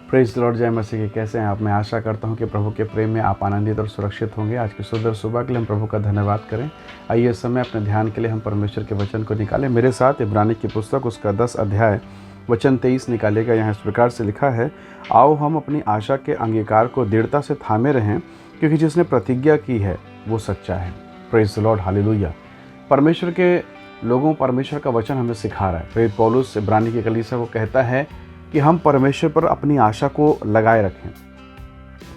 Praise the Lord, जय मसीह की। कैसे हैं आप? मैं आशा करता हूं कि प्रभु के प्रेम में आप आनंदित और सुरक्षित होंगे। आज की सुंदर सुबह के लिए हम प्रभु का धन्यवाद करें। आइए इस समय अपने ध्यान के लिए हम परमेश्वर के वचन को निकालें। मेरे साथ इब्रानी की पुस्तक उसका 10 अध्याय वचन 23 निकालेगा। यहाँ इस प्रकार से लिखा है, आओ हम अपनी आशा के अंगीकार को दृढ़ता से थामे रहें, क्योंकि जिसने प्रतिज्ञा की है वो सच्चा है। Praise the Lord, hallelujah. परमेश्वर के लोगों, परमेश्वर का वचन हमें सिखा रहा है। प्रेरित पौलुस इब्रानी की कलीसिया को कहता है कि हम परमेश्वर पर अपनी आशा को लगाए रखें,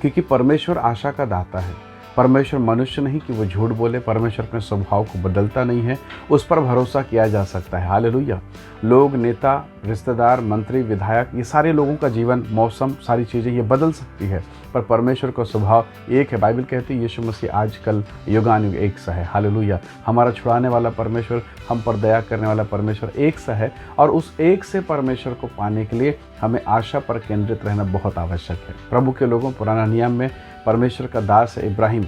क्योंकि परमेश्वर आशा का दाता है। परमेश्वर मनुष्य नहीं कि वो झूठ बोले। परमेश्वर अपने स्वभाव को बदलता नहीं है। उस पर भरोसा किया जा सकता है। हालेलुया। लोग, नेता, रिश्तेदार, मंत्री, विधायक, ये सारे लोगों का जीवन, मौसम, सारी चीज़ें ये बदल सकती है, पर परमेश्वर का स्वभाव एक है। बाइबल कहती है यीशु मसीह आजकल युगानुयुग एक सा है। हालेलुया। हमारा छुड़ाने वाला परमेश्वर, हम पर दया करने वाला परमेश्वर एक सा है, और उस एक से परमेश्वर को पाने के लिए हमें आशा पर केंद्रित रहना बहुत आवश्यक है। प्रभु के लोगों, पुराना नियम में परमेश्वर का दास है इब्राहिम।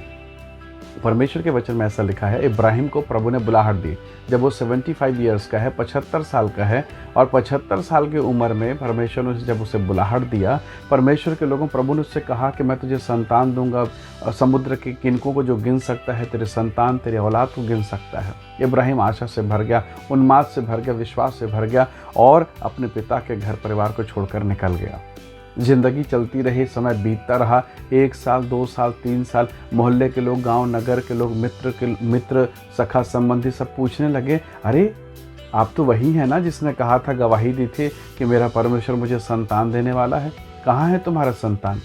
परमेश्वर के वचन में ऐसा लिखा है, इब्राहिम को प्रभु ने बुलाहट दी जब वो 75 ईयर्स का है, 75 साल का है, और 75 साल की उम्र में परमेश्वर ने जब उसे बुलाहट दिया, परमेश्वर के लोगों, प्रभु ने उससे कहा कि मैं तुझे संतान दूंगा। समुद्र के किनकों को जो गिन सकता है, तेरे संतान, तेरे औलाद को गिन सकता है। इब्राहिम आशा से भर गया, उन्माद से भर गया, विश्वास से भर गया, और अपने पिता के घर परिवार को छोड़कर निकल गया। ज़िंदगी चलती रही, समय बीतता रहा। 1 साल, 2 साल, 3 साल, मोहल्ले के लोग, गांव नगर के लोग, मित्र, सखा संबंधी सब पूछने लगे, अरे आप तो वही हैं ना जिसने कहा था, गवाही दी थी कि मेरा परमेश्वर मुझे संतान देने वाला है। कहाँ है तुम्हारा संतान?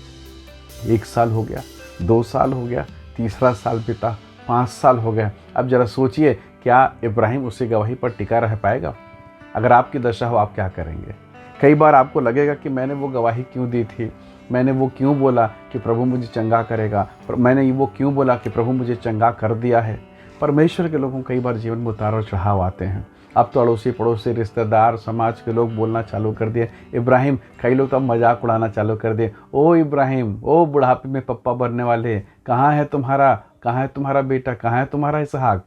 1 साल हो गया, 2 साल हो गया, तीसरा साल बीता, 5 साल हो गया। अब जरा सोचिए, क्या इब्राहिम उसी गवाही पर टिका रह पाएगा? अगर आपकी दशा हो, आप क्या करेंगे? कई बार आपको लगेगा कि मैंने वो गवाही क्यों दी थी, मैंने वो क्यों बोला कि प्रभु मुझे चंगा करेगा, मैंने वो क्यों बोला कि प्रभु मुझे चंगा कर दिया है। परमेश्वर के लोगों कई बार जीवन में उतार और चढ़ाव आते हैं। अब तो अड़ोसी पड़ोसी, रिश्तेदार, समाज के लोग बोलना चालू कर दिए इब्राहिम। कई लोग तो अब मजाक उड़ाना चालू कर दिए, ओ इब्राहिम, ओ बुढ़ापे में पप्पा बनने वाले, कहाँ है तुम्हारा बेटा, कहाँ है तुम्हारा इसहाक।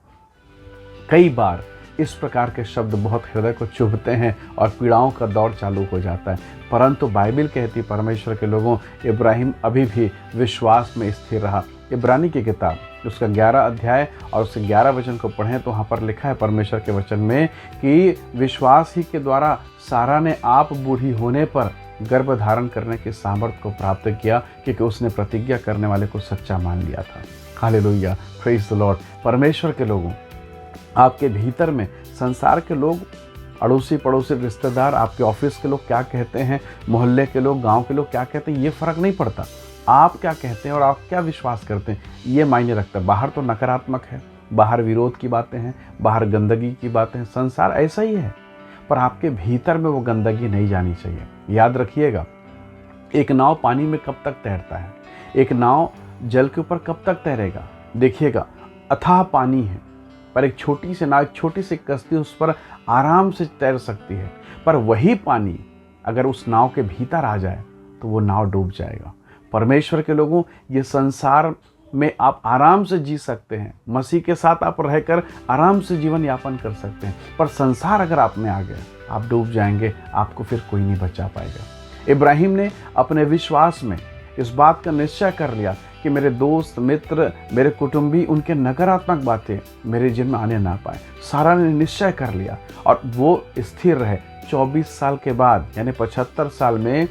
कई बार इस प्रकार के शब्द बहुत हृदय को चुभते हैं और पीड़ाओं का दौर चालू हो जाता है। परंतु बाइबल कहती, परमेश्वर के लोगों, इब्राहिम अभी भी विश्वास में स्थिर रहा। इब्रानी की किताब उसका 11 अध्याय और उसके 11 वचन को पढ़ें तो वहाँ पर लिखा है परमेश्वर के वचन में कि विश्वास ही के द्वारा सारा ने आप बूढ़ी होने पर गर्भ धारण करने के सामर्थ्य को प्राप्त किया, क्योंकि उसने प्रतिज्ञा करने वाले को सच्चा मान लिया था। Hallelujah, praise the Lord. परमेश्वर के लोगों, आपके भीतर में संसार के लोग, अड़ोसी पड़ोसी, रिश्तेदार, आपके ऑफिस के लोग क्या कहते हैं, मोहल्ले के लोग, गांव के लोग क्या कहते हैं, ये फ़र्क नहीं पड़ता। आप क्या कहते हैं और आप क्या विश्वास करते हैं, ये मायने रखता है। बाहर तो नकारात्मक है, बाहर विरोध की बातें हैं, बाहर गंदगी की बातें हैं, संसार ऐसा ही है, पर आपके भीतर में वो गंदगी नहीं जानी चाहिए। याद रखिएगा, एक नाव पानी में कब तक तैरता है, एक नाव जल के ऊपर कब तक तैरेगा। देखिएगा, अथाह पानी है, पर एक छोटी सी नाव, एक छोटी सी कश्ती उस पर आराम से तैर सकती है, पर वही पानी अगर उस नाव के भीतर आ जाए तो वो नाव डूब जाएगा। परमेश्वर के लोगों, ये संसार में आप आराम से जी सकते हैं, मसीह के साथ आप रहकर आराम से जीवन यापन कर सकते हैं, पर संसार अगर आप में आ गया, आप डूब जाएंगे, आपको फिर कोई नहीं बचा पाएगा। इब्राहिम ने अपने विश्वास में इस बात का निश्चय कर लिया कि मेरे दोस्त, मित्र, मेरे कुटुंबी, उनके नकारात्मक बातें मेरे जीवन में आने ना पाए। सारा ने निश्चय कर लिया और वो स्थिर रहे। 24 साल के बाद, यानी 75 साल में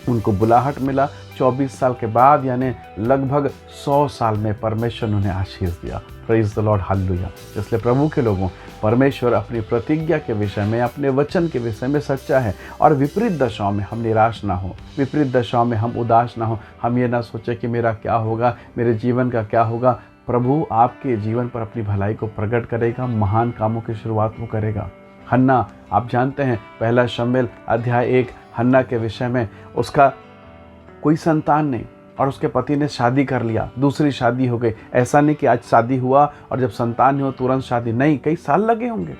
उनको बुलाहट मिला। 24 साल के बाद, यानी लगभग 100 साल में परमेश्वर ने उन्हें आशीष दिया। Praise the Lord, hallelujah. इसलिए प्रभु के लोगों, परमेश्वर अपनी प्रतिज्ञा के विषय में, अपने वचन के विषय में सच्चा है, और विपरीत दशाओं में हम निराश ना हो, विपरीत दशाओं में हम उदास ना हो। हम ये ना सोचें कि मेरा क्या होगा, मेरे जीवन का क्या होगा। प्रभु आपके जीवन पर अपनी भलाई को प्रकट करेगा, महान कामों की शुरुआत वो करेगा। हन्ना, आप जानते हैं, पहला शमूएल अध्याय 1, हन्ना के विषय में, उसका कोई संतान नहीं और उसके पति ने शादी कर लिया, दूसरी शादी हो गई। ऐसा नहीं कि आज शादी हुआ और जब संतान नहीं हो तुरंत शादी, नहीं, कई साल लगे होंगे,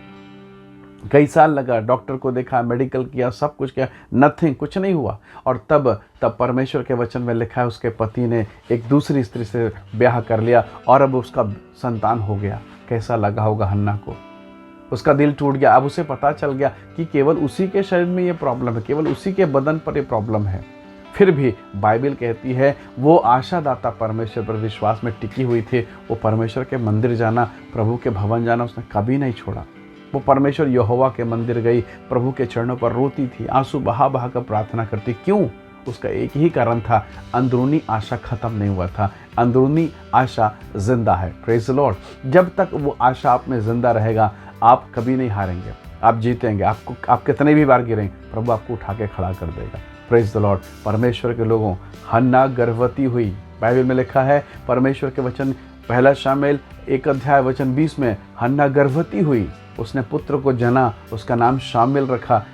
कई साल लगा। डॉक्टर को देखा, मेडिकल किया, सब कुछ किया, नथिंग, कुछ नहीं हुआ। और तब परमेश्वर के वचन में लिखा है उसके पति ने एक दूसरी स्त्री से ब्याह कर लिया और अब उसका संतान हो गया। कैसा लगा होगा हन्ना को, उसका दिल टूट गया। अब उसे पता चल गया कि केवल उसी के शरीर में ये प्रॉब्लम है, केवल उसी के बदन पर ये प्रॉब्लम है। फिर भी बाइबल कहती है वो आशादाता परमेश्वर पर विश्वास में टिकी हुई थी। वो परमेश्वर के मंदिर जाना, प्रभु के भवन जाना उसने कभी नहीं छोड़ा। वो परमेश्वर यहोवा के मंदिर गई, प्रभु के चरणों पर रोती थी, आंसू बहा बहा कर प्रार्थना करती। क्यों? उसका एक ही कारण था, अंदरूनी आशा खत्म नहीं हुआ था, अंदरूनी आशा जिंदा है। Praise the Lord. जब तक वो आशा आप में जिंदा रहेगा, आप कभी नहीं हारेंगे, आप जीतेंगे। आप कितने भी बार गिरें, प्रभु आपको उठा के खड़ा कर देगा। Praise the Lord. परमेश्वर के लोगों, हन्ना गर्भवती हुई। बाइबल में लिखा है, परमेश्वर के वचन 1 शमूएल 1:20 में, हन्ना गर्भवती हुई, उसने पुत्र को जना, उसका नाम शामिल रखा,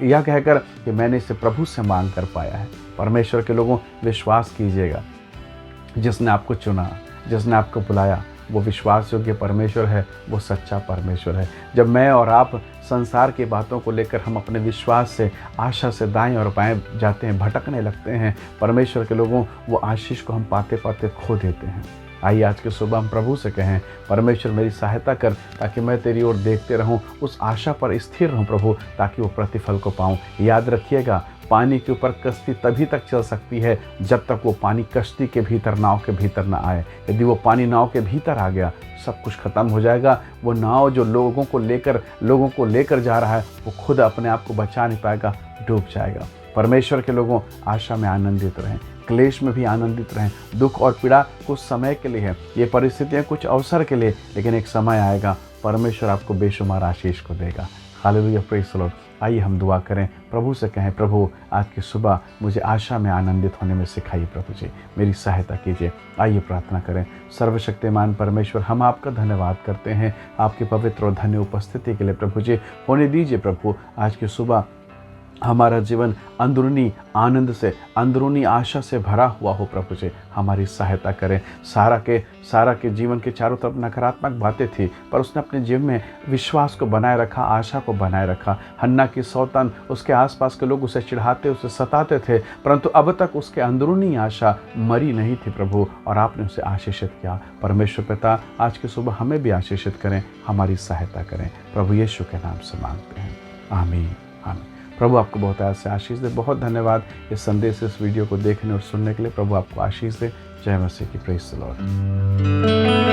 यह कहकर कि मैंने इसे प्रभु से मांग कर पाया है। परमेश्वर के लोगों, विश्वास कीजिएगा, जिसने आपको चुना, जिसने आपको बुलाया, वो विश्वास योग्य परमेश्वर है, वो सच्चा परमेश्वर है। जब मैं और आप संसार की बातों को लेकर हम अपने विश्वास से, आशा से दाएं और बाएं जाते हैं, भटकने लगते हैं, परमेश्वर के लोगों, वो आशीष को हम पाते पाते खो देते हैं। आइए आज की सुबह हम प्रभु से कहें, परमेश्वर मेरी सहायता कर, ताकि मैं तेरी ओर देखते रहूं, उस आशा पर स्थिर रहूं प्रभु, ताकि वो प्रतिफल को पाऊं। याद रखिएगा, पानी के ऊपर कश्ती तभी तक चल सकती है जब तक वो पानी कश्ती के भीतर, नाव के भीतर ना आए। यदि वो पानी नाव के भीतर आ गया, सब कुछ खत्म हो जाएगा। वो नाव जो लोगों को लेकर जा रहा है, वो खुद अपने आप को बचा नहीं पाएगा, डूब जाएगा। परमेश्वर के लोगों, आशा में आनंदित रहें, क्लेश में भी आनंदित रहें। दुख और पीड़ा कुछ समय के लिए है, ये परिस्थितियाँ कुछ अवसर के लिए, लेकिन एक समय आएगा परमेश्वर आपको बेशुमार आशीष को देगा। Hallelujah, praise the Lord. आइए हम दुआ करें, प्रभु से कहें, प्रभु आज की सुबह मुझे आशा में आनंदित होने में सिखाइए, प्रभु जी मेरी सहायता कीजिए। आइए प्रार्थना करें। सर्वशक्तिमान परमेश्वर, हम आपका धन्यवाद करते हैं आपकी पवित्र और धन्य उपस्थिति के लिए। प्रभु जी होने दीजिए प्रभु, आज की सुबह हमारा जीवन अंदरूनी आनंद से, अंदरूनी आशा से भरा हुआ हो। प्रभु जी हमारी सहायता करें। सारा के जीवन के चारों तरफ नकारात्मक बातें थी, पर उसने अपने जीवन में विश्वास को बनाए रखा, आशा को बनाए रखा। हन्ना की सौतन, उसके आसपास के लोग उसे चिढ़ाते, उसे सताते थे, परंतु अब तक उसके अंदरूनी आशा मरी नहीं थी प्रभु, और आपने उसे आशीषित किया। परमेश्वर पिता, आज की सुबह हमें भी आशीषित करें, हमारी सहायता करें। प्रभु यीशु के नाम से मांगते हैं, आमीन आमीन। प्रभु आपको बहुत ऐसे आशीष दे। बहुत धन्यवाद इस संदेश, इस वीडियो को देखने और सुनने के लिए। प्रभु आपको आशीष दे। जय मसीह की। Praise the Lord.